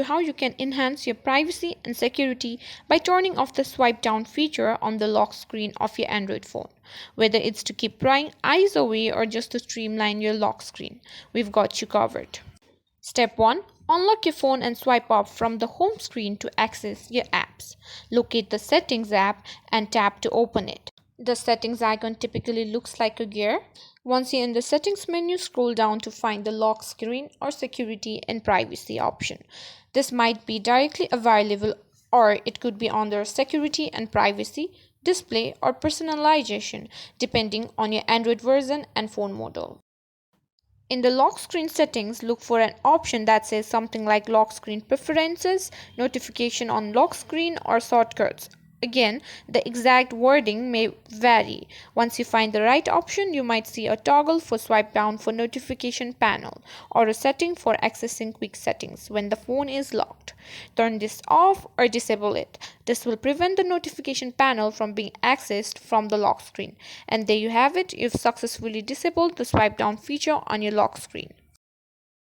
how you can enhance your privacy and security by turning off the swipe down feature on the lock screen of your Android phone. Whether it's to keep prying eyes away or just to streamline your lock screen, we've got you covered. Step 1. Unlock your phone and swipe up from the home screen to access your apps. Locate the Settings app and tap to open it. The settings icon typically looks like a gear. Once you're in the settings menu, scroll down to find the lock screen or security and privacy option. This might be directly available or it could be under security and privacy, display or personalization depending on your Android version and phone model. In the lock screen settings, look for an option that says something like lock screen preferences, notification on lock screen, or shortcuts. Again, the exact wording may vary. Once you find the right option, you might see a toggle for swipe down for notification panel or a setting for accessing quick settings when the phone is locked. Turn this off or disable it. This will prevent the notification panel from being accessed from the lock screen. And there you have it, you've successfully disabled the swipe down feature on your lock screen.